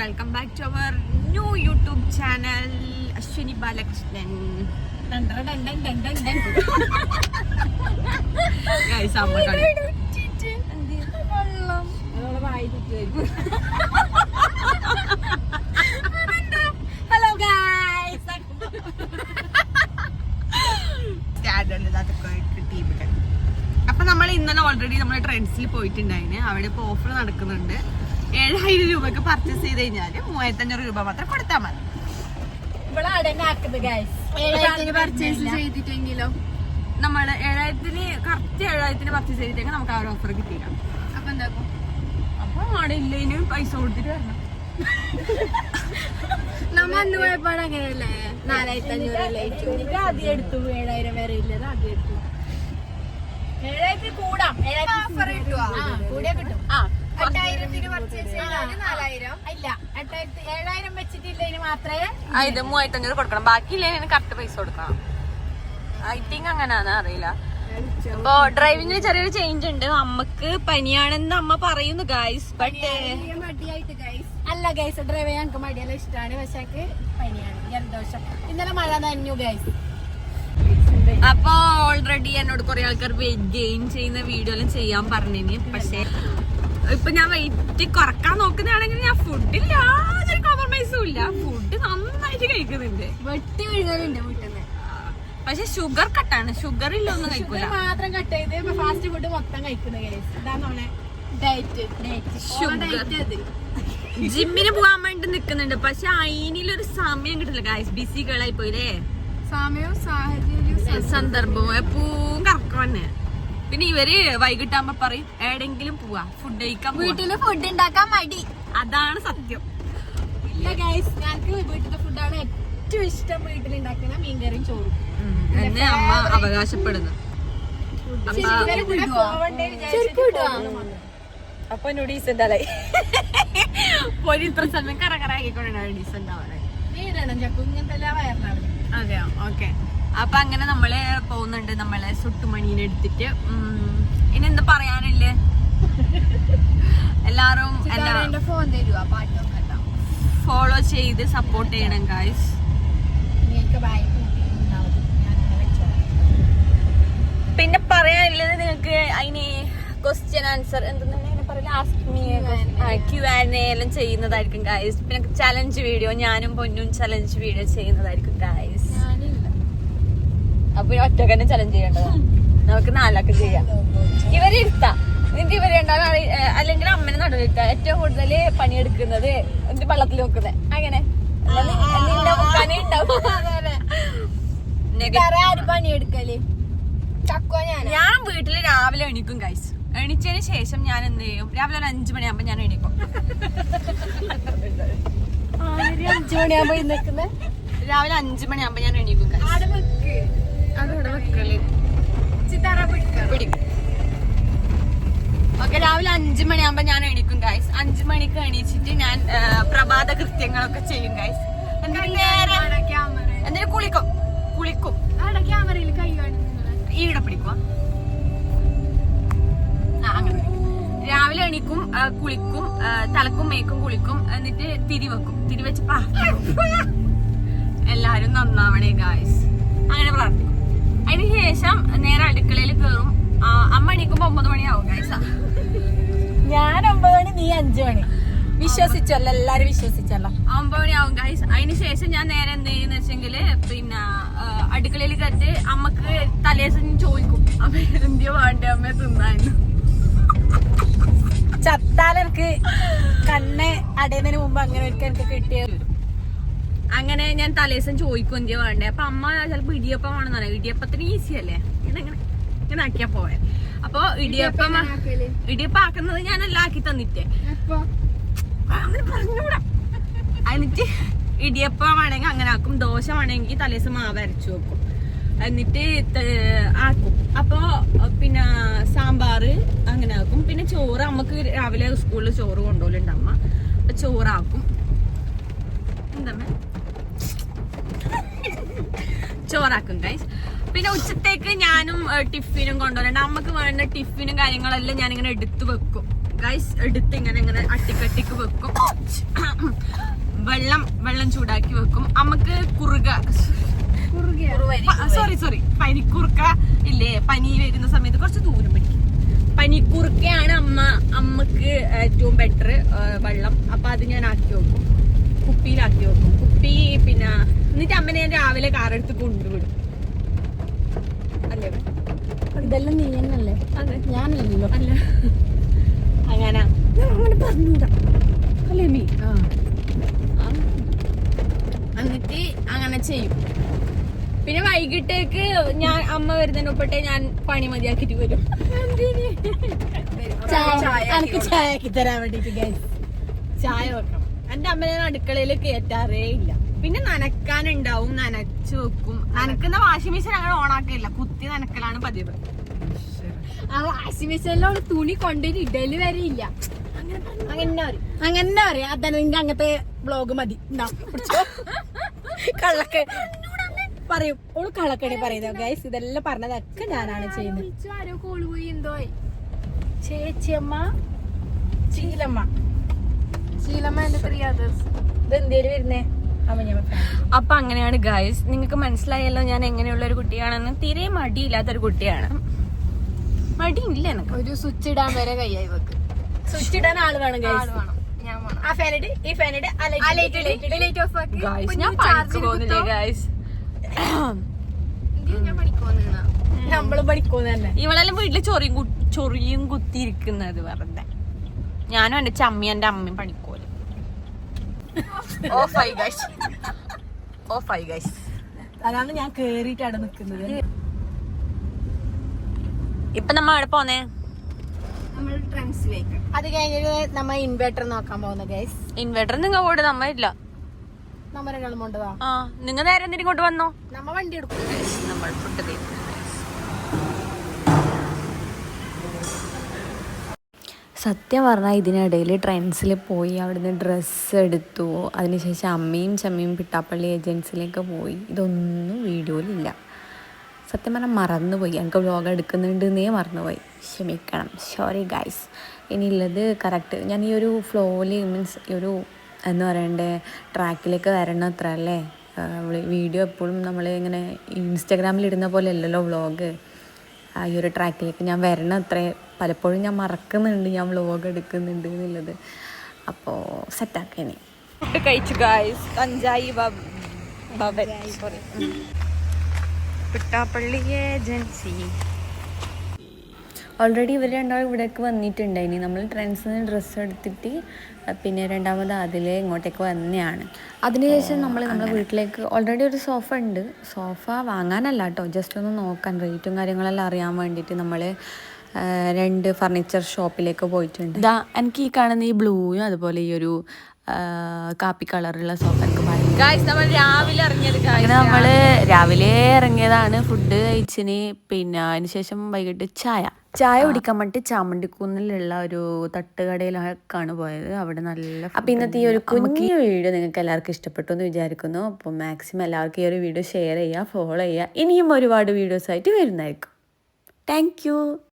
Welcome back to our new YouTube channel Ashwini Balakrishnan. Hello guys, അപ്പൊ നമ്മൾ ഇന്നലെ ഓൾറെഡി നമ്മൾ ട്രെൻഡ്സിൽ പോയിട്ടുണ്ടായിന്. അവിടെ ഇപ്പൊ ഓഫർ നടക്കുന്നുണ്ട്. 7000 രൂപക്ക് പർച്ചേസ് ചെയ്ത് കഴിഞ്ഞാല് 3500 രൂപ മാത്രം കൊടുത്താൽ മതി. പർച്ചേസ് ചെയ്തിട്ടെങ്കിലോ നമ്മള് 7000 കറക്റ്റ് 7000 പർച്ചേസ് ചെയ്തിട്ടെങ്കിൽ നമുക്ക് ആ ഒരു ഓഫർ കിട്ടിയില്ല. അപ്പൊ എന്താക്കും? അപ്പൊ അവിടെ ഇല്ലേനും പൈസ കൊടുത്തിട്ട് വരണം. നമ്മ അന്ന് പോയപ്പോഴാണ് അങ്ങനെയല്ലേ, 4500 ആദ്യം എടുത്തു. 7000 വരെ ഇല്ലത് ആദ്യം എടുത്തു. 7000 കൂടാം, ഓഫർ കിട്ടും, കൂടിയാ കിട്ടും. 8000 പർച്ചേസ് ചെയ്താൽ 4000 ഇല്ല, 7000 വെച്ചിട്ടില്ലതിന് മാത്രമേ ഇത് 3500 കൊടുക്കണം. ബാക്കിയില്ലേ കറക്റ്റ് പൈസ കൊടുക്കണം. ഐ തിങ്ക് അങ്ങനെയാണ്, അറിയില്ല. അപ്പൊ ഡ്രൈവിംഗിന് ചെറിയൊരു ചേഞ്ച് ഉണ്ട്. അമ്മക്ക് പനിയാണെന്ന് അമ്മ പറയുന്നു ഗൈസ്. ബട്ട് അല്ല ഗൈസ്, ഡ്രൈവ് ഞങ്ങൾക്ക് മടിയല്ല ഇഷ്ടമാണ്. പക്ഷെ പനിയാണ്, ജലദോഷം. ഇന്നലെ മഴ നനഞ്ഞു ഗൈസ്. അപ്പൊ ഓൾറെഡി എന്നോട് കുറെ ആൾക്കാർ വെയിറ്റ് ഗെയിൻ ചെയ്യുന്ന വീഡിയോ എല്ലാം ചെയ്യാൻ പറഞ്ഞിന്. പക്ഷെ ഇപ്പൊ ഞാൻ വെയിറ്റ് കുറക്കാൻ നോക്കുന്നതാണെങ്കിൽ ഞാൻ ഫുഡിൽ യാതൊരു കോംപ്രമൈസും ഇല്ല. ഫുഡ് നന്നായിട്ട് കഴിക്കുന്നുണ്ട്, വെട്ടി വീഴുന്നുണ്ട് വീട്ടിൽ നിന്ന്. പക്ഷെ ഷുഗർ കട്ടാണ്. ഷുഗർ ഇല്ല ഒന്നും കഴിക്കൂല, മാത്രം കട്ട് ചെയ്ത് ഫാസ്റ്റ് ഫുഡ് മൊത്തം കഴിക്കുന്ന ഗൈസ്. ഇതാണ് ഡയറ്റ്. ജിമ്മിന് പോകാൻ വേണ്ടി നിക്കുന്നുണ്ട്. പക്ഷെ അതിനൊരു സമയം കിട്ടില്ല ഗൈസ്. ബിസി ഗേളായി പോയില്ലേ. സമയവും സാഹചര്യവും സന്ദർഭവും എപ്പോഴും കറക്കം തന്നെ. പിന്നെ ഇവര് വൈകിട്ടാകുമ്പോ പറയും എവിടെങ്കിലും പോവാ, ഫുഡ് കഴിക്കാൻ. വീട്ടില് ഫുഡ് ഉണ്ടാക്കാൻ മടി, അതാണ് സത്യം. ഇല്ല ഗൈസ്, ഞങ്ങൾക്ക് വീട്ടിലെ ഫുഡാണ് ഏറ്റവും ഇഷ്ടം. വീട്ടിലുണ്ടാക്കുന്ന മീൻകറിയും ചോറും എന്നെ അമ്മ അവകാശപ്പെടുന്നു. അപ്പൊ ഡീസന്റ് അല്ലേ ഒരു പ്രസന്നം കറകറാക്കിക്കൊണ്ടാണ് ഡീസന്റ് ആവാനായി. അതെയോ, ഓക്കെ. അപ്പൊ അങ്ങനെ നമ്മള് പോകുന്നുണ്ട്. നമ്മളെ സുട്ടുമണീനെ എടുത്തിട്ട്. ഇനി എന്താ പറയാനില്ലേ, എല്ലാരും എന്റെ ഫോൺ തരുവാ, പാട്ടൊക്കെ ഫോളോ ചെയ്ത് സപ്പോർട്ട് ചെയ്യണം ഗൈസ്. പിന്നെ പറയാനുള്ളത് നിങ്ങൾക്ക് അതിന് ക്വസ്റ്റ്യൻ ആൻസർ എന്തെന്നാണ് Q&A എല്ലാം ചെയ്യുന്നതായിരിക്കും ഗൈസ്. പിന്നെ ചലഞ്ച് വീഡിയോ, ഞാനും പൊന്നും ചലഞ്ച് വീഡിയോ ചെയ്യുന്നതായിരിക്കും ഗൈസ്. അപ്പൊ ഒറ്റക്കന്നെ ചലഞ്ച് ചെയ്യേണ്ടതാണ്. നമുക്ക് 4 ചെയ്യാം. ഇവരിരുത്താം, എന്നിട്ട് ഇവര് അല്ലെങ്കിൽ അമ്മനെ നടുവിരുത്താം. ഏറ്റവും കൂടുതൽ പണിയെടുക്കുന്നത് എന്നിട്ട് വെള്ളത്തിൽ വെക്കുന്നത്. അങ്ങനെ പണിയെടുക്കല്. ഞാൻ വീട്ടില് രാവിലെ എണീക്കും ഗൈസ്. എണീച്ചതിന് ശേഷം ഞാൻ എന്ത് ചെയ്യും, രാവിലെ ഒരു 5 മണിയാകുമ്പോ ഞാൻ എണീക്കും. 5 മണിയാകുമ്പോ രാവിലെ 5 മണിയാകുമ്പോ ഞാൻ എണീക്കും ഗൈസ്. അതോടെ വെക്കല് പിടിക്കും. ഓക്കെ, രാവിലെ 5 മണിയാകുമ്പോ ഞാൻ എണീക്കും ഗൈസ്. 5 മണിക്ക് എണീച്ചിട്ട് ഞാൻ പ്രഭാത കൃത്യങ്ങളൊക്കെ ചെയ്യും ഗൈസ്. എന്നിട്ട് കുളിക്കും. ക്യാമറയിൽ കൈ ഈടെ പിടിക്കുക. അങ്ങനെ രാവിലെ എണീക്കും, കുളിക്കും, തലക്കും മേക്കും കുളിക്കും. എന്നിട്ട് തിരിവെക്കും. തിരിവെച്ച് എല്ലാരും നന്നാവണേ ഗായ്സ്, അങ്ങനെ പ്രാർത്ഥിക്കും. അതിനുശേഷം നേരെ അടുക്കളയിൽ കയറും. അമ്മ എണീക്കുമ്പോ 9 മണിയാവും ഗായ്സ്. ഞാൻ 9 മണി, നീ 5 മണി. വിശ്വസിച്ചല്ലോ, എല്ലാരും വിശ്വസിച്ചല്ലോ. 9 മണിയാവും ഗായ്സ്. അതിനുശേഷം ഞാൻ നേരെ എന്ത് ചെയ്യുന്ന വെച്ചെങ്കില് പിന്നെ അടുക്കളയിൽ കയറ്റി അമ്മക്ക് തലേദിവസം ചോദിക്കും, അമ്മ എന്തിയോ വേണ്ടേ അമ്മ തിന്നായിരുന്നു. ചത്താലെനിക്ക് കണ്ണ് അടയുന്നതിന് മുമ്പ് അങ്ങനെ എനിക്ക് കിട്ടിയത്. അങ്ങനെ ഞാൻ തലേദിവസം ചോദിക്കും എന്തിയോ വേണ്ടേ. അപ്പൊ അമ്മ ചിലപ്പോ ഇടിയപ്പം വേണമെന്ന് പറയാം. ഇടിയപ്പത്തിന് ഈസി അല്ലേ, ഇങ്ങനെ ആക്കിയാ പോയെ. അപ്പൊ ഇടിയപ്പം ആക്കുന്നത് ഞാനെല്ലാം ആക്കി തന്നിട്ടേ അങ്ങനെ പറഞ്ഞൂടാ. എന്നിട്ട് ഇടിയപ്പം വേണമെങ്കിൽ അങ്ങനെ ആക്കും. ദോശ വേണമെങ്കിൽ തലേദിവസം മാവ് അരച്ചു വെക്കും. എന്നിട്ട് ആക്കും. അപ്പൊ പിന്നെ സാമ്പാറ് അങ്ങനെ ആക്കും. പിന്നെ ചോറ് അമ്മക്ക് രാവിലെ സ്കൂളിൽ ചോറ് കൊണ്ടുപോലുണ്ട് അമ്മ. അപ്പൊ ചോറാക്കും. എന്താ ചോറാക്കും ഗൈസ്. പിന്നെ ഉച്ചത്തേക്ക് ഞാനും ടിഫിനും കൊണ്ടുവരണ്ട. അമ്മക്ക് വേണ്ട ടിഫിനും കാര്യങ്ങളെല്ലാം ഞാനിങ്ങനെ എടുത്ത് വെക്കും ഗൈസ്. എടുത്ത് ഇങ്ങനെ അട്ടിക്കട്ടിക്ക് വെക്കും. വെള്ളം ചൂടാക്കി വെക്കും. അമ്മക്ക് സോറി പനിക്കുറുക്ക ഇല്ലേ, പനി വരുന്ന സമയത്ത് കുറച്ച് ദൂരം പിടിക്കും. പനിക്കുറുക്കയാണ് അമ്മക്ക് ഏറ്റവും ബെറ്റർ വെള്ളം. അപ്പൊ അത് ഞാൻ ആക്കി വെക്കും, കുപ്പിയിലാക്കി വെക്കും. കുപ്പി പിന്നെ എന്നിട്ട് അമ്മനെ ഞാൻ രാവിലെ കാറെടുത്ത് കൊണ്ടുവിടും. അല്ലേ, ഇതെല്ലാം നീ തന്നെയല്ലേ? അതെ, ഞാനല്ലല്ലോ. അല്ല അങ്ങനെ പറഞ്ഞൂടാ അല്ലേ മീ. എന്നിട്ട് അങ്ങനെ ചെയ്യും. പിന്നെ വൈകിട്ടേക്ക് ഞാൻ അമ്മ വരുന്നതിന് ഒപ്പട്ടെ ഞാൻ പണി മതിയാക്കിട്ട് വരും. എനിക്ക് ചായ ആക്കി തരാൻ വേണ്ടിട്ട് ചായ വെക്കണം. എന്റെ അമ്മ ഞാൻ അടുക്കളയിൽ കയറ്റാറേ ഇല്ല. പിന്നെ നനക്കാനുണ്ടാവും, നനച്ചു വെക്കും. നനക്കുന്ന വാഷിംഗ് മെഷീൻ അങ്ങനെ ഓണാക്കില്ല, കുത്തി നനക്കലാണ് പതിവ്. ആ വാഷിംഗ് മെഷീനിലുള്ള തുണി കൊണ്ടുപോയി ഇടല് വരെ ഇല്ല. അങ്ങനെ പറയാ. അതന്നെ നിങ്ങ അങ്ങനത്തെ ബ്ലോഗ് മതി. കള്ളക്ക പറയും, ഓള് കള്ളക്കണി പറയുന്നത് ഗൈസ്. ഇതെല്ലാം പറഞ്ഞതൊക്കെ ഞാനാണ് ചെയ്യുന്നത്. ആരോ കോള് പോയി എന്തോ ചേച്ചിയമ്മ ശീലമ്മ എന്റെ 3 others. ഇതെന്തേലും വരുന്നേ. അപ്പൊ അങ്ങനെയാണ് ഗൈസ്. നിങ്ങൾക്ക് മനസ്സിലായല്ലോ ഞാൻ എങ്ങനെയുള്ള ഒരു കുട്ടിയാണെന്ന്. തീരെ മടിയില്ലാത്തൊരു കുട്ടിയാണ്. മടിയില്ല എനിക്ക്. ഒരു സ്വിച്ച് ഇടാൻ വരെ കയ്യായി വെക്ക്. സ്വിച്ച് ഇടാൻ ആള് വേണം ഗൈസ്. ആ ഫാനിട്, ഈ ഫാനിട്, ഞാൻ പണിക്ക് പോകുന്നില്ലേ ഗൈസ്? നമ്മളും പഠിക്കുന്നു തന്നെ. ഇവളെല്ലാം വീട്ടില് ചൊറിയും കുത്തിയിരിക്കുന്നത് വെറുതെ. ഞാനും എന്റെ ചമ്മി എന്റെ അമ്മയും പണിക്കോല്. അതാണ് ഞാൻ കേറിയിട്ടാണ് നിക്കുന്നത്. ഇപ്പൊ നമ്മ എവിടെ പോന്നേ? അത് കഴിഞ്ഞിട്ട് നമ്മ ഇൻവെർട്ടർ നോക്കാൻ പോകുന്ന ഗൈസ്. ഇൻവെർട്ടർ നിങ്ങൾ കൂടെ നമ്മ ഇല്ല. നമ്മ രണ്ടാളും കൊണ്ടുപോവാ. നിങ്ങൾ നേരെ എന്തിനും ഇങ്ങോട്ട് വന്നോ? നമ്മ വണ്ടി എടുക്കും. നമ്മൾ ഫുഡ് സത്യം പറഞ്ഞാൽ ഇതിനിടയിൽ ട്രെൻഡ്സിൽ പോയി അവിടുന്ന് ഡ്രസ്സ് എടുത്തു. അതിനുശേഷം അമ്മയും ചമ്മയും പിട്ടാപ്പള്ളി ഏജൻസിയിലേക്ക് പോയി. ഇതൊന്നും വീഡിയോയിലില്ല. സത്യം പറഞ്ഞാൽ മറന്നുപോയി. എനിക്ക് വ്ലോഗ് എടുക്കുന്നുണ്ടെന്നേ മറന്നുപോയി. ക്ഷമിക്കണം, സോറി ഗൈസ്. ഇനിയുള്ളത് കറക്റ്റ് ഞാൻ ഈ ഒരു ഫ്ലോയിൽ മീൻസ് ഈ ഒരു എന്ന് പറയണ്ടേ ട്രാക്കിലേക്ക് വരണം അത്ര അല്ലേ. വീഡിയോ എപ്പോഴും നമ്മൾ ഇങ്ങനെ ഇൻസ്റ്റാഗ്രാമിൽ ഇടുന്ന പോലെ അല്ലല്ലോ വ്ലോഗ്. ഈ ഒരു ട്രാക്കിലേക്ക് ഞാൻ വരണം അത്രേ. പലപ്പോഴും ഞാൻ മറക്കുന്നുണ്ട് ഞാൻ വ്ലോഗ് എടുക്കുന്നുണ്ട് എന്നുള്ളത്. അപ്പോൾ സെറ്റാക്കേനെ ഫുഡ് കഴിച്ചു ഗൈസ്. കഞ്ചായി സോറി പിട്ടാപ്പള്ളി ഏജൻസി. ഓൾറെഡി ഇവർ രണ്ടാളും ഇവിടേക്ക് വന്നിട്ടുണ്ടായിനി. നമ്മൾ ട്രെൻഡ്സിൽ നിന്ന് ഡ്രസ്സ് എടുത്തിട്ട് പിന്നെ രണ്ടാമത് അതിലെ ഇങ്ങോട്ടേക്ക് വന്നെയാണ്. അതിനുശേഷം നമ്മളെ വീട്ടിലേക്ക് ഓൾറെഡി ഒരു സോഫ ഉണ്ട്. സോഫ വാങ്ങാനല്ല കേട്ടോ, ജസ്റ്റ് ഒന്ന് നോക്കാൻ റേറ്റും കാര്യങ്ങളെല്ലാം അറിയാൻ വേണ്ടിയിട്ട് നമ്മൾ 2 ഫർണിച്ചർ ഷോപ്പിലേക്ക് പോയിട്ടുണ്ട്. എനിക്ക് ഈ കാണുന്ന ഈ ബ്ലൂയും അതുപോലെ ഈ ഒരു കാപ്പി കളറുള്ള സോഫ എനിക്ക് നമ്മൾ രാവിലെ ഇറങ്ങിയതാണ്. ഫുഡ് കഴിച്ചിന്. പിന്നെ അതിനുശേഷം വൈകിട്ട് ചായ കുടിക്കാൻ വേണ്ടി ചാമണ്ടിക്കുന്നിലുള്ള ഒരു തട്ടുകടയിലേക്കാണ് പോയത്. അവിടെ നല്ല. അപ്പം ഇന്നത്തെ ഈ ഒരു കുഞ്ഞു വീഡിയോ നിങ്ങൾക്ക് എല്ലാവർക്കും ഇഷ്ടപ്പെട്ടു എന്ന് വിചാരിക്കുന്നു. അപ്പോൾ മാക്സിമം എല്ലാവർക്കും ഈ ഒരു വീഡിയോ ഷെയർ ചെയ്യുക, ഫോളോ ചെയ്യുക. ഇനിയും ഒരുപാട് വീഡിയോസായിട്ട് വരുന്നതായിരിക്കും. താങ്ക്